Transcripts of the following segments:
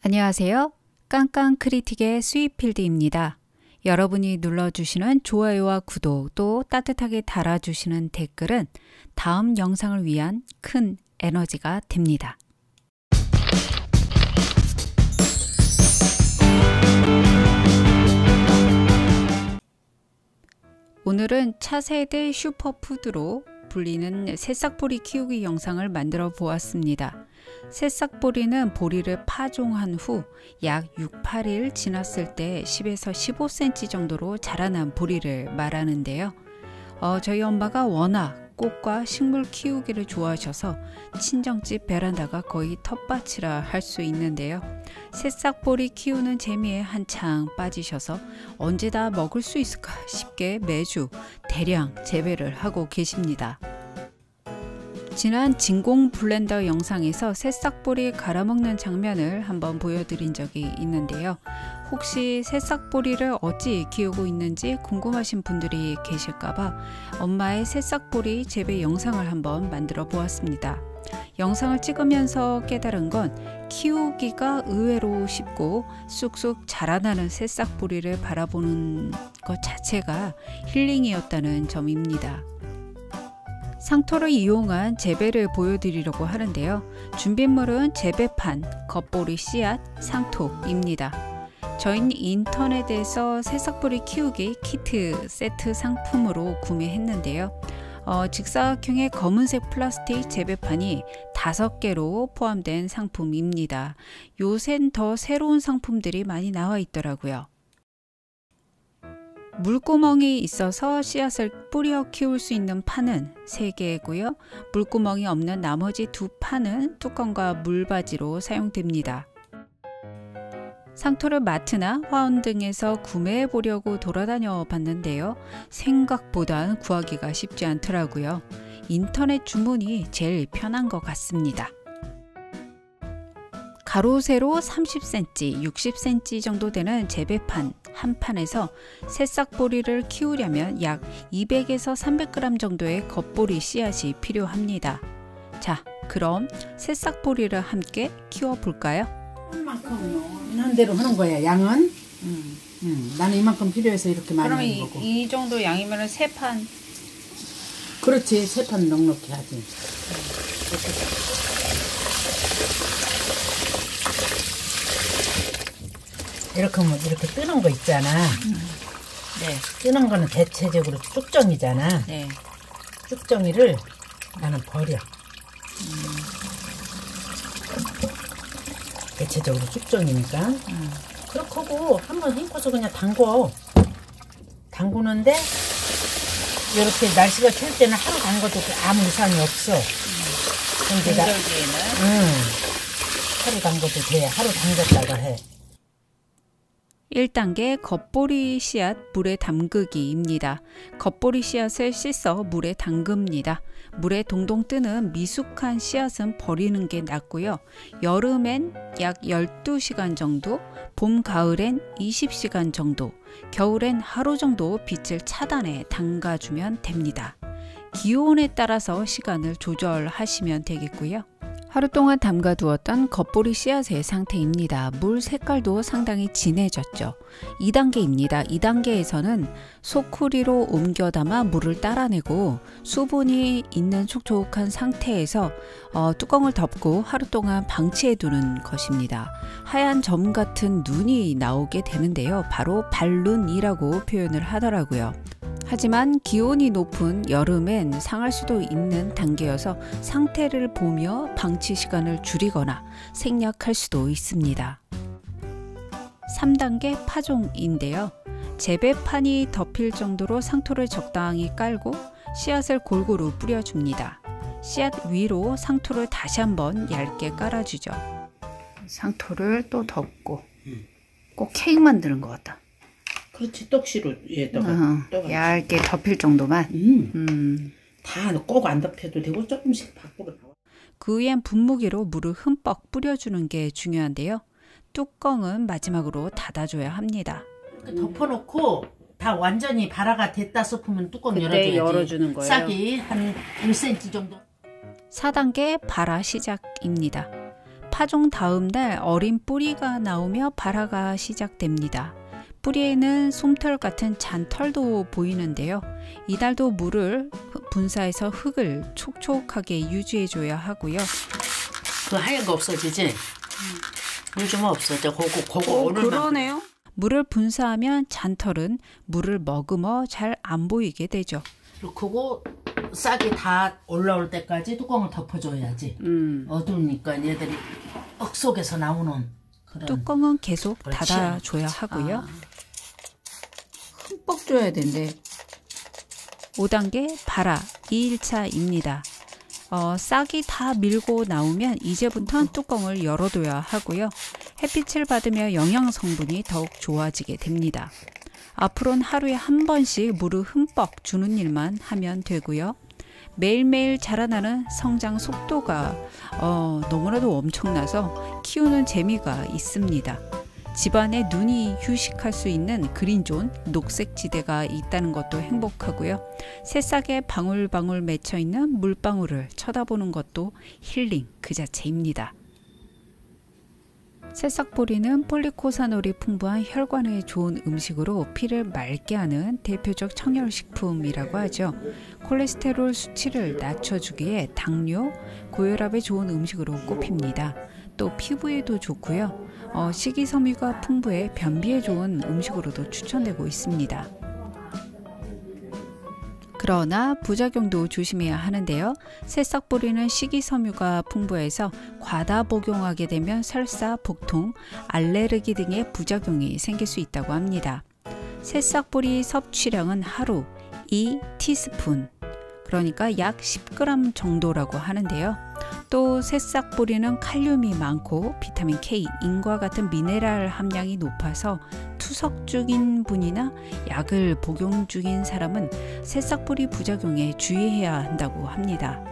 안녕하세요. 깡깡크리틱의 스윗필드입니다. 여러분이 눌러주시는 좋아요와 구독, 또 따뜻하게 달아주시는 댓글은 다음 영상을 위한 큰 에너지가 됩니다. 오늘은 차세대 슈퍼푸드로 불리는 새싹보리 키우기 영상을 만들어 보았습니다. 새싹보리는 보리를 파종한 후 약 6, 8일 지났을 때 10에서 15cm 정도로 자라난 보리를 말하는데요. 저희 엄마가 워낙 꽃과 식물 키우기를 좋아하셔서 친정집 베란다가 거의 텃밭이라 할 수 있는데요. 새싹보리 키우는 재미에 한창 빠지셔서 언제 다 먹을 수 있을까 싶게 매주 대량 재배를 하고 계십니다. 지난 진공 블렌더 영상에서 새싹보리 갈아먹는 장면을 한번 보여드린 적이 있는데요. 혹시 새싹보리를 어찌 키우고 있는지 궁금하신 분들이 계실까봐 엄마의 새싹보리 재배 영상을 한번 만들어 보았습니다. 영상을 찍으면서 깨달은 건 키우기가 의외로 쉽고 쑥쑥 자라나는 새싹보리를 바라보는 것 자체가 힐링이었다는 점입니다. 상토를 이용한 재배를 보여드리려고 하는데요. 준비물은 재배판, 겉보리 씨앗, 상토입니다. 저희는 인터넷에서 새싹보리 키우기 키트 세트 상품으로 구매했는데요. 직사각형의 검은색 플라스틱 재배판이 5개로 포함된 상품입니다. 요샌 더 새로운 상품들이 많이 나와 있더라고요. 물구멍이 있어서 씨앗을 뿌려 키울 수 있는 판은 3개고요. 물구멍이 없는 나머지 2판은 뚜껑과 물바지로 사용됩니다. 상토를 마트나 화원 등에서 구매해 보려고 돌아다녀 봤는데요. 생각보다 구하기가 쉽지 않더라고요. 인터넷 주문이 제일 편한 것 같습니다. 가로 세로 30cm, 60cm 정도 되는 재배판 한 판에서 새싹보리를 키우려면 약 200에서 300g 정도의 겉보리 씨앗이 필요합니다. 자, 그럼 새싹보리를 함께 키워볼까요? 이만큼요. 있는 대로 하는 거야. 양은? 나는 이만큼 필요해서 이렇게 많이 하는 거고. 이 정도 양이면 3판. 그렇지. 3판 넉넉히 하지. 이렇게 하면 이렇게 뜨는 거 있잖아. 네. 뜨는 거는 대체적으로 쭉정이잖아. 네. 쭉정이를 나는 버려. 대체적으로 쭉정이니까. 그렇게 하고 한번 헹궈서 그냥 담궈. 담그는데 이렇게 날씨가 추울 때는 하루 담궈도 아무 이상이 없어. 근데 하루 담궈도 돼. 하루 담갔다가 해. 1단계 겉보리 씨앗 물에 담그기입니다. 겉보리 씨앗을 씻어 물에 담급니다. 물에 동동 뜨는 미숙한 씨앗은 버리는 게 낫고요. 여름엔 약 12시간 정도, 봄, 가을엔 20시간 정도, 겨울엔 하루 정도 빛을 차단해 담가주면 됩니다. 기온에 따라서 시간을 조절하시면 되겠고요. 하루 동안 담가두었던 겉보리 씨앗의 상태입니다. 물 색깔도 상당히 진해졌죠. 2단계입니다. 2단계에서는 소쿠리로 옮겨 담아 물을 따라내고 수분이 있는 촉촉한 상태에서 뚜껑을 덮고 하루 동안 방치해 두는 것입니다. 하얀 점 같은 눈이 나오게 되는데요. 바로 발눈이라고 표현을 하더라고요. 하지만 기온이 높은 여름엔 상할 수도 있는 단계여서 상태를 보며 방치 시간을 줄이거나 생략할 수도 있습니다. 3단계 파종인데요. 재배판이 덮일 정도로 상토를 적당히 깔고 씨앗을 골고루 뿌려줍니다. 씨앗 위로 상토를 다시 한번 얇게 깔아주죠. 상토를 또 덮고 꼭 케이크 만드는 것 같다. 그렇지. 떡시로 얘다가 얇게 덮일 정도만. 다 꼭 안 덮여도 되고 조금씩 밖으로 나와. 그 위엔 분무기로 물을 흠뻑 뿌려주는 게 중요한데요. 뚜껑은 마지막으로 닫아줘야 합니다. 덮어놓고 다 완전히 발화가 됐다 싶으면 뚜껑 열어줘야지. 열어주는 거예요. 싹이 한 1cm 정도. 4단계 발화 시작입니다. 파종 다음 날 어린 뿌리가 나오며 발화가 시작됩니다. 뿌리에는 솜털 같은 잔털도 보이는데요. 이달도 물을 분사해서 흙을 촉촉하게 유지해줘야 하고요. 그 하얀 거 없어지지? 물 좀 없어져. 그거 오늘만. 그러네요. 물을 분사하면 잔털은 물을 머금어 잘 안 보이게 되죠. 그거 싹이 다 올라올 때까지 뚜껑을 덮어줘야지. 어두우니까 얘들이 흙 속에서 나오는 그런. 뚜껑은 계속 그렇지. 닫아줘야 하고요. 흠뻑 줘야 된대. 5단계 발화 2일차입니다. 싹이 다 밀고 나오면 이제부터는 뚜껑을 열어둬야 하고요. 햇빛을 받으며 영양 성분이 더욱 좋아지게 됩니다. 앞으로는 하루에 한 번씩 물을 흠뻑 주는 일만 하면 되고요. 매일매일 자라나는 성장 속도가 너무나도 엄청나서 키우는 재미가 있습니다. 집안에 눈이 휴식할 수 있는 그린존, 녹색지대가 있다는 것도 행복하고요. 새싹에 방울방울 맺혀있는 물방울을 쳐다보는 것도 힐링 그 자체입니다. 새싹보리는 폴리코사놀이 풍부한 혈관에 좋은 음식으로 피를 맑게 하는 대표적 청열식품이라고 하죠. 콜레스테롤 수치를 낮춰주기에 당뇨, 고혈압에 좋은 음식으로 꼽힙니다. 또 피부에도 좋고요. 식이섬유가 풍부해 변비에 좋은 음식으로도 추천되고 있습니다. 그러나 부작용도 조심해야 하는데요. 새싹보리는 식이섬유가 풍부해서 과다 복용하게 되면 설사, 복통, 알레르기 등의 부작용이 생길 수 있다고 합니다. 새싹보리 섭취량은 하루 2티스푼, 그러니까 약 10g 정도라고 하는데요. 또 새싹보리는 칼륨이 많고 비타민 K, 인과 같은 미네랄 함량이 높아서 투석 중인 분이나 약을 복용 중인 사람은 새싹보리 부작용에 주의해야 한다고 합니다.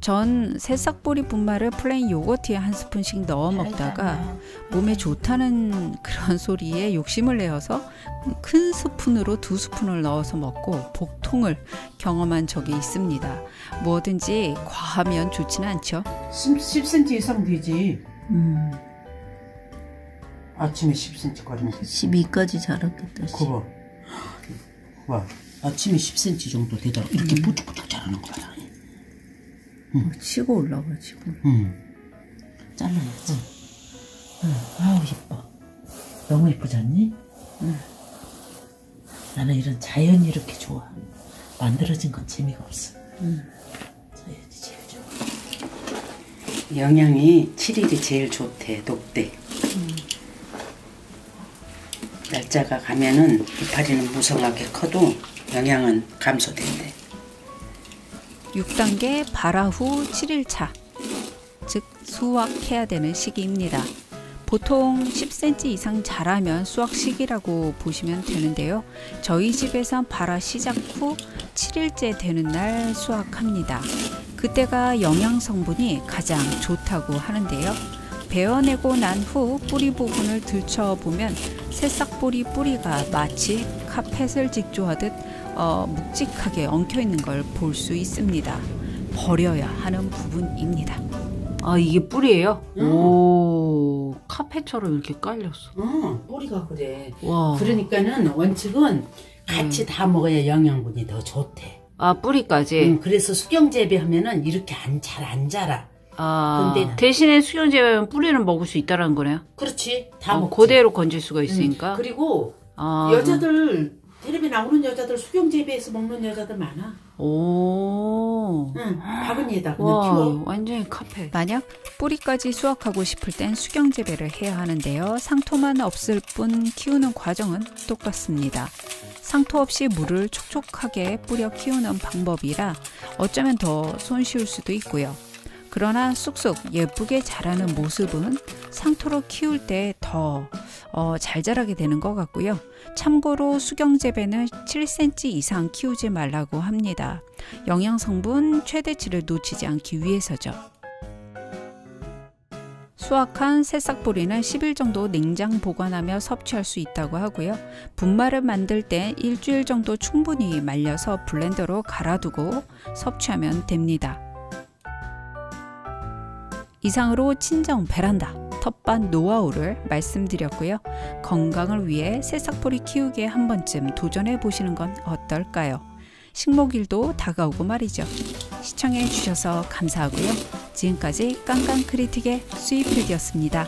전 새싹보리 분말을 플레인 요거트에 한 스푼씩 넣어 먹다가 몸에 좋다는 그런 소리에 욕심을 내어서 큰 스푼으로 2스푼을 넣어서 먹고 복통을 경험한 적이 있습니다. 뭐든지 과하면 좋지는 않죠. 10cm 이상 되지. 아침에 10cm 거리면 12까지 자랐겠다. 그거 봐. 아침에 10cm 정도 되더라. 이렇게 부쩍부쩍 자라는 거 봐라. 치고 올라가지고. 잘라야지. 아우 이뻐. 너무 이쁘지 않니? 나는 이런 자연이 이렇게 좋아. 만들어진 건 재미가 없어. 자연이 제일 좋아. 영양이 7일이 제일 좋대. 높대. 날짜가 가면은 이파리는 무성하게 커도 영양은 감소된대. 6단계 발화 후 7일차, 즉 수확해야 되는 시기입니다. 보통 10cm 이상 자라면 수확 시기라고 보시면 되는데요. 저희 집에선 발화 시작 후 7일째 되는 날 수확합니다. 그때가 영양 성분이 가장 좋다고 하는데요. 베어내고 난 후 뿌리 부분을 들춰보면 새싹보리 뿌리가 마치 카펫을 직조하듯 묵직하게 엉켜있는 걸 볼 수 있습니다. 버려야 하는 부분입니다. 아, 이게 뿌리예요? 오, 카페처럼 이렇게 깔렸어. 뿌리가 그래. 와. 그러니까는 원칙은 같이 다 먹어야 영양분이 더 좋대. 아, 뿌리까지? 그래서 수경 재배하면은 이렇게 잘 안 자라. 아, 근데 대신에 수경재배하면 뿌리는 먹을 수 있다는 거네요? 그렇지. 다 먹지. 그대로 건질 수가 있으니까? 그리고 아, 여자들 텔레비 나오는 여자들 수경 재배해서 먹는 여자들 많아. 오. 바구니에다 그냥 와, 키워. 완전히 카페. 만약 뿌리까지 수확하고 싶을 땐 수경 재배를 해야 하는데요. 상토만 없을 뿐 키우는 과정은 똑같습니다. 상토 없이 물을 촉촉하게 뿌려 키우는 방법이라 어쩌면 더 손쉬울 수도 있고요. 그러나 쑥쑥 예쁘게 자라는 모습은 상토로 키울 때 더 잘 자라게 되는 것 같고요. 참고로 수경재배는 7cm 이상 키우지 말라고 합니다. 영양성분 최대치를 놓치지 않기 위해서죠. 수확한 새싹보리는 10일 정도 냉장 보관하며 섭취할 수 있다고 하고요. 분말을 만들 때 일주일 정도 충분히 말려서 블렌더로 갈아두고 섭취하면 됩니다. 이상으로 친정 베란다 텃밭 노하우를 말씀드렸고요. 건강을 위해 새싹포리 키우기에 한 번쯤 도전해 보시는 건 어떨까요? 식목일도 다가오고 말이죠. 시청해 주셔서 감사하고요. 지금까지 깡깡크리틱의 수입필이었습니다.